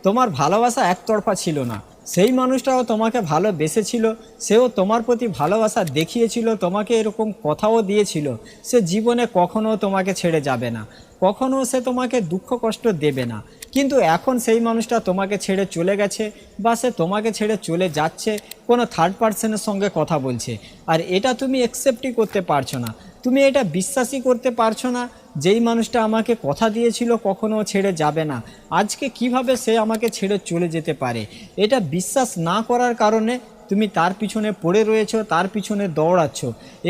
তোমার ভালোবাসা একতরফা ছিল না। সেই মানুষটাও তোমাকে ভালোবেসেছিল, সেও তোমার প্রতি ভালোবাসা দেখিয়েছিল, তোমাকে এরকম কথাও দিয়েছিল সে জীবনে কখনো তোমাকে ছেড়ে যাবে না, কখনো সে তোমাকে দুঃখ কষ্ট দেবে না। কিন্তু এখন সেই মানুষটা তোমাকে ছেড়ে চলে গেছে বা সে তোমাকে ছেড়ে চলে যাচ্ছে, কোনো থার্ড পার্সনের সঙ্গে কথা বলছে। আর এটা তুমি অ্যাকসেপ্টই করতে পারছো না, তুমি এটা বিশ্বাসই করতে পারছো না। যেই মানুষটা আমাকে কথা দিয়েছিল কখনো ছেড়ে যাবে না, আজকে কিভাবে সে আমাকে ছেড়ে চলে যেতে পারে। এটা বিশ্বাস না করার কারণে তুমি তার পিছনে পড়ে রয়েছো, তার পিছনে দৌড়াচ্ছ,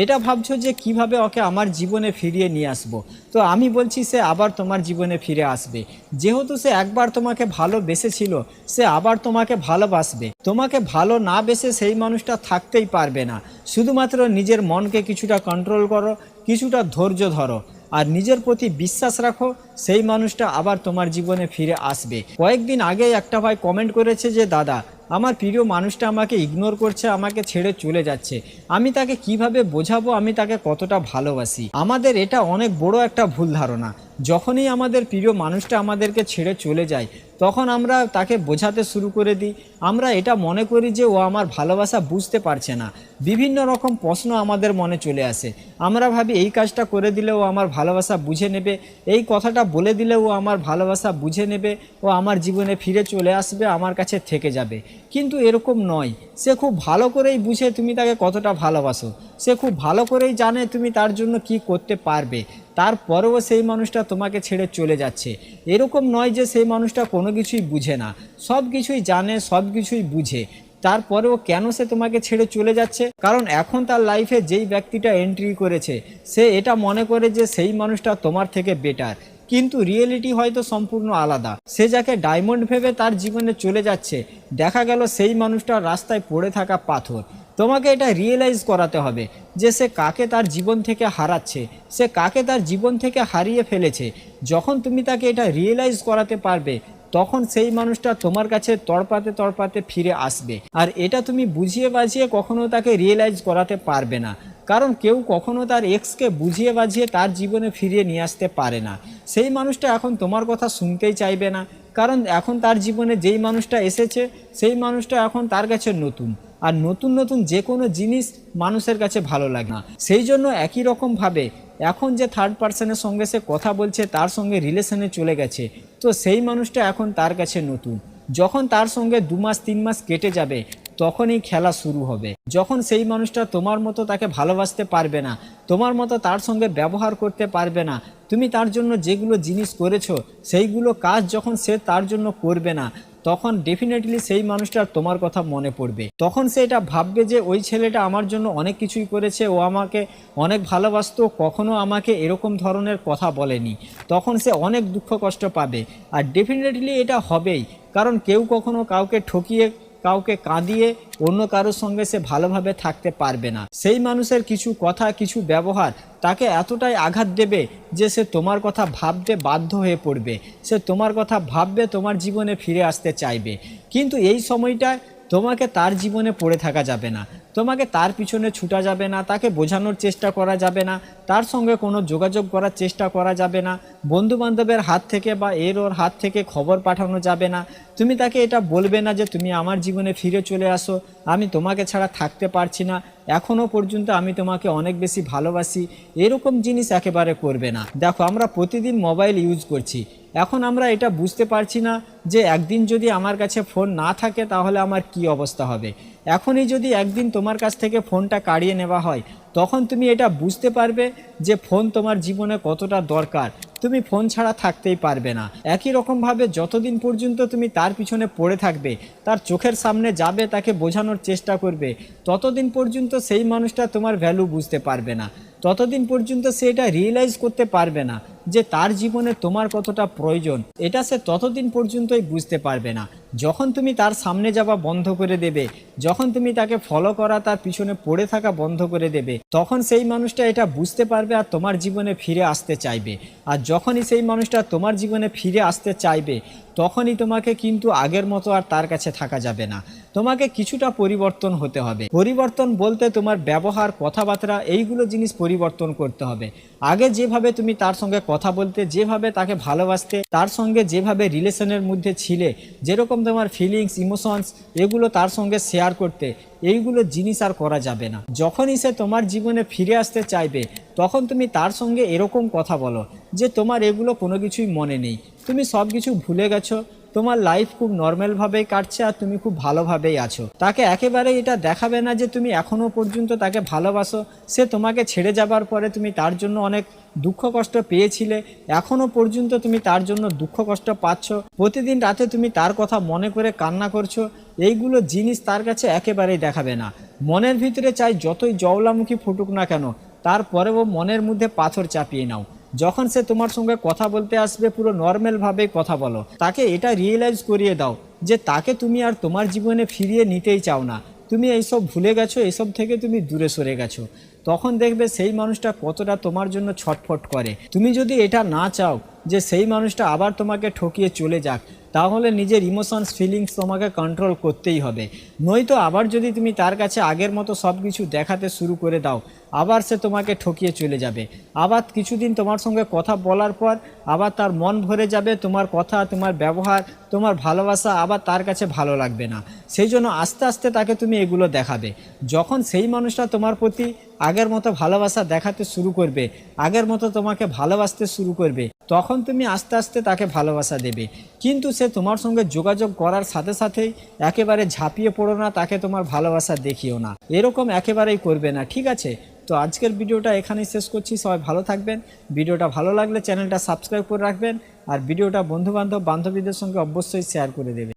এটা ভাবছো যে কিভাবে ওকে আমার জীবনে ফিরিয়ে নিয়ে আসব। তো আমি বলছি সে আবার তোমার জীবনে ফিরে আসবে। যেহেতু সে একবার তোমাকে ভালোবেসেছিল, সে আবার তোমাকে ভালোবাসবে। তোমাকে ভালো না বেসে সেই মানুষটা থাকতেই পারবে না। শুধুমাত্র নিজের মনকে কিছুটা কন্ট্রোল করো, কিছুটা ধৈর্য ধরো আর নিজের প্রতি বিশ্বাস রাখো, সেই মানুষটা আবার তোমার জীবনে ফিরে আসবে। কয়েকদিন আগে একটা ভাই কমেন্ট করেছে যে দাদা, আমার প্রিয় মানুষটা আমাকে ইগনোর করছে, আমাকে ছেড়ে চলে যাচ্ছে, আমি তাকে কিভাবে বোঝাবো আমি তাকে কতটা ভালোবাসি। আমাদের এটা অনেক বড় একটা ভুল ধারণা। যখনই আমাদের প্রিয় মানুষটা আমাদেরকে ছেড়ে চলে যায় তখন আমরা তাকে বোঝাতে শুরু করে দিই। আমরা এটা মনে করি যে ও আমার ভালোবাসা বুঝতে পারছে না। বিভিন্ন রকম প্রশ্ন আমাদের মনে চলে আসে। আমরা ভাবি এই কাজটা করে দিলে ও আমার ভালোবাসা বুঝে নেবে, এই কথাটা বলে দিলে ও আমার ভালোবাসা বুঝে নেবে, ও আমার জীবনে ফিরে চলে আসবে, আমার কাছে থেকে যাবে। কিন্তু এরকম নয়। সে খুব ভালো করেই বুঝে তুমি তাকে কতটা ভালোবাসো, সে খুব ভালো করেই জানে তুমি তার জন্য কি করতে পারবে। তারপরেও সেই মানুষটা তোমাকে ছেড়ে চলে যাচ্ছে। এরকম নয় যে সেই মানুষটা কোনো কিছুই বুঝে না, সব কিছুই জানে, সব কিছুই বুঝে। তারপরেও কেন সে তোমাকে ছেড়ে চলে যাচ্ছে? কারণ এখন তার লাইফে যেই ব্যক্তিটা এন্ট্রি করেছে সে এটা মনে করে যে সেই মানুষটা তোমার থেকে বেটার, কিন্তু রিয়েলিটি হয়তো সম্পূর্ণ আলাদা। সে যাকে ডায়মন্ড ভেবে তার জীবনে চলে যাচ্ছে, দেখা গেল সেই মানুষটা রাস্তায় পড়ে থাকা পাথর। তোমাকে এটা রিয়েলাইজ করাতে হবে যে সে কাকে তার জীবন থেকে হারাচ্ছে, সে কাকে তার জীবন থেকে হারিয়ে ফেলেছে। যখন তুমি তাকে এটা রিয়েলাইজ করাতে পারবে তখন সেই মানুষটা তোমার কাছে তড়পাতে তড়পাতে ফিরে আসবে। আর এটা তুমি বুঝিয়ে বাজিয়ে কখনো তাকে রিয়েলাইজ করাতে পারবে না, কারণ কেউ কখনো তার এক্সকে বুঝিয়ে বাজিয়ে তার জীবনে ফিরিয়ে নিয়ে আসতে পারে না। সেই মানুষটা এখন তোমার কথা শুনতেই চাইবে না, কারণ এখন তার জীবনে যেই মানুষটা এসেছে সেই মানুষটা এখন তার কাছে নতুন। আর নতুন নতুন যে কোনো জিনিস মানুষের কাছে ভালো লাগে না। সেই জন্য একই রকমভাবে এখন যে থার্ড পার্সনের সঙ্গে সে কথা বলছে, তার সঙ্গে রিলেশনে চলে গেছে, তো সেই মানুষটা এখন তার কাছে নতুন। যখন তার সঙ্গে 2 মাস 3 মাস কেটে যাবে তখনই খেলা শুরু হবে। যখন সেই মানুষটা তোমার মতো তাকে ভালোবাসতে পারবে না, তোমার মতো তার সঙ্গে ব্যবহার করতে পারবে না, তুমি তার জন্য যেগুলো জিনিস করেছো সেইগুলো কাজ যখন সে তার জন্য করবে না, তখন ডেফিনেটলি সেই মানুষটার তোমার কথা মনে পড়বে। তখন সে এটা ভাববে যে ওই ছেলেটা আমার জন্য অনেক কিছুই করেছে, ও আমাকে অনেক ভালোবাসতো, কখনো আমাকে এরকম ধরনের কথা বলেনি। তখন সে অনেক দুঃখ কষ্ট পাবে। আর ডেফিনেটলি এটা হবেই, কারণ কেউ কখনো কাউকে ঠকিয়ে, কাউকে কাঁদিয়ে অন্য কারোর সঙ্গে সে ভালোভাবে থাকতে পারবে না। সেই মানুষের কিছু কথা, কিছু ব্যবহার তাকে এতটাই আঘাত দেবে যে সে তোমার কথা ভাবতে বাধ্য হয়ে পড়বে, সে তোমার কথা ভাববে, তোমার জীবনে ফিরে আসতে চাইবে। কিন্তু এই সময়টায় তোমাকে তার জীবনে পড়ে থাকা যাবে না, তোমাকে তার পিছনে ছুটা যাবে না, তাকে বোঝানোর চেষ্টা করা যাবে না, তার সঙ্গে কোনো যোগাযোগ করার চেষ্টা করা যাবে না, বন্ধুবান্ধবের হাত থেকে বা ওর হাত থেকে খবর পাঠানো যাবে না। তুমি তাকে এটা বলবে না যে তুমি আমার জীবনে ফিরে চলে আসো, আমি তোমাকে ছাড়া থাকতে পারছি না, এখনও পর্যন্ত আমি তোমাকে অনেক বেশি ভালোবাসি, এরকম জিনিস একেবারে করবে না। দেখো, আমরা প্রতিদিন মোবাইল ইউজ করছি, এখন আমরা এটা বুঝতে পারছি না যে একদিন যদি আমার কাছে ফোন না থাকে তাহলে আমার কি অবস্থা হবে। এখনই যদি একদিন তোমার কাছ থেকে ফোনটা কাড়িয়ে নেওয়া হয় তখন তুমি এটা বুঝতে পারবে যে ফোন তোমার জীবনে কতটা দরকার, তুমি ফোন ছাড়া থাকতেই পারবে না। একই রকমভাবে যতদিন পর্যন্ত তুমি তার পিছনে পড়ে থাকবে, তার চোখের সামনে যাবে, তাকে বোঝানোর চেষ্টা করবে, ততদিন পর্যন্ত সেই মানুষটা তোমার ভ্যালু বুঝতে পারবে না, ততদিন পর্যন্ত সে এটা রিয়েলাইজ করতে পারবে না যে তার জীবনে তোমার কতটা প্রয়োজন। এটা সে ততদিন পর্যন্তই বুঝতে পারবে না। যখন তুমি তার সামনে যাওয়া বন্ধ করে দেবে, যখন তুমি তাকে ফলো করা, তার পিছনে পড়ে থাকা বন্ধ করে দেবে, তখন সেই মানুষটা এটা বুঝতে পারবে আর তোমার জীবনে ফিরে আসতে চাইবে। আর যখনই সেই মানুষটা তোমার জীবনে ফিরে আসতে চাইবে তখনই তোমাকে কিন্তু আগের মতো আর তার কাছে থাকা যাবে না, তোমাকে কিছুটা পরিবর্তন হতে হবে। পরিবর্তন বলতে তোমার ব্যবহার, কথাবার্তা, এইগুলো জিনিস পরিবর্তন করতে হবে। আগে যেভাবে তুমি তার সঙ্গে কথা বলতে, যেভাবে তাকে ভালোবাসতে, তার সঙ্গে যেভাবে রিলেশনের মধ্যে ছিলে, যেরকম তোমার ফিলিংস ইমোশনস এগুলো তার সঙ্গে শেয়ার করতে, এইগুলো জিনিস আর করা যাবে না। যখনই সে তোমার জীবনে ফিরে আসতে চাইবে তখন তুমি তার সঙ্গে এরকম কথা বলো যে তোমার এগুলো কোনো কিছুই মনে নেই, তুমি সব কিছু ভুলে গেছো, তোমার লাইফ খুব নর্মালভাবেই কাটছে আর তুমি খুব ভালোভাবেই আছো। তাকে একেবারে এটা দেখাবে না যে তুমি এখনও পর্যন্ত তাকে ভালোবাসো। সে তোমাকে ছেড়ে যাবার পরে তুমি তার জন্য অনেক দুঃখ কষ্ট পেয়েছিলে, এখনও পর্যন্ত তুমি তার জন্য দুঃখ কষ্ট পাচ্ছ, প্রতিদিন রাতে তুমি তার কথা মনে করে কান্না করছো, এইগুলো জিনিস তার কাছে একেবারেই দেখাবে না। মনের ভিতরে চাই যতই জওলামুখী ফুটুক না কেন, তারপরেও মনের মধ্যে পাথর চাপিয়ে নাও। যখন সে তোমার সঙ্গে কথা বলতে আসবে পুরো নর্মালভাবেই কথা বলো, তাকে এটা রিয়েলাইজ করিয়ে দাও যে তাকে তুমি আর তোমার জীবনে ফিরিয়ে নিতেই চাও না, তুমি এইসব ভুলে গেছো, এইসব থেকে তুমি দূরে সরে গেছো। তখন দেখবে সেই মানুষটা কতটা তোমার জন্য ছটফট করে। তুমি যদি এটা না চাও যে সেই মানুষটা আবার তোমাকে ঠকিয়ে চলে যাক, তাহলে নিজের ইমোশনস ফিলিংস তোমাকে কন্ট্রোল করতেই হবে। নয়তো আবার যদি তুমি তার কাছে আগের মতো সব কিছু দেখাতে শুরু করে দাও, আবার সে তোমাকে ঠকিয়ে চলে যাবে। আবার কিছুদিন তোমার সঙ্গে কথা বলার পর আবার তার মন ভরে যাবে, তোমার কথা, তোমার ব্যবহার, তোমার ভালোবাসা আবার তার কাছে ভালো লাগবে না। সেই জন্য আস্তে আস্তে তাকে তুমি এগুলো দেখাবে। যখন সেই মানুষটা তোমার প্রতি আগের মতো ভালোবাসা দেখাতে শুরু করবে, আগের মতো তোমাকে ভালোবাসতে শুরু করবে, তখন তুমি আস্তে আস্তে তাকে ভালোবাসা দেবে। কিন্তু সে তোমার সঙ্গে যোগাযোগ করার সাথে সাথেই একেবারে ঝাঁপিয়ে পড়ো না, তাকে তোমার ভালোবাসা দেখিও না, এরকম একেবারেই করবে না, ঠিক আছে? তো আজকের ভিডিওটা এখানেই শেষ করছি। সবাই ভালো থাকবেন। ভিডিওটা ভালো লাগলে চ্যানেলটা সাবস্ক্রাইব করে রাখবেন আর ভিডিওটা বন্ধুবান্ধব বান্ধবীদের সঙ্গে অবশ্যই শেয়ার করে দেবেন।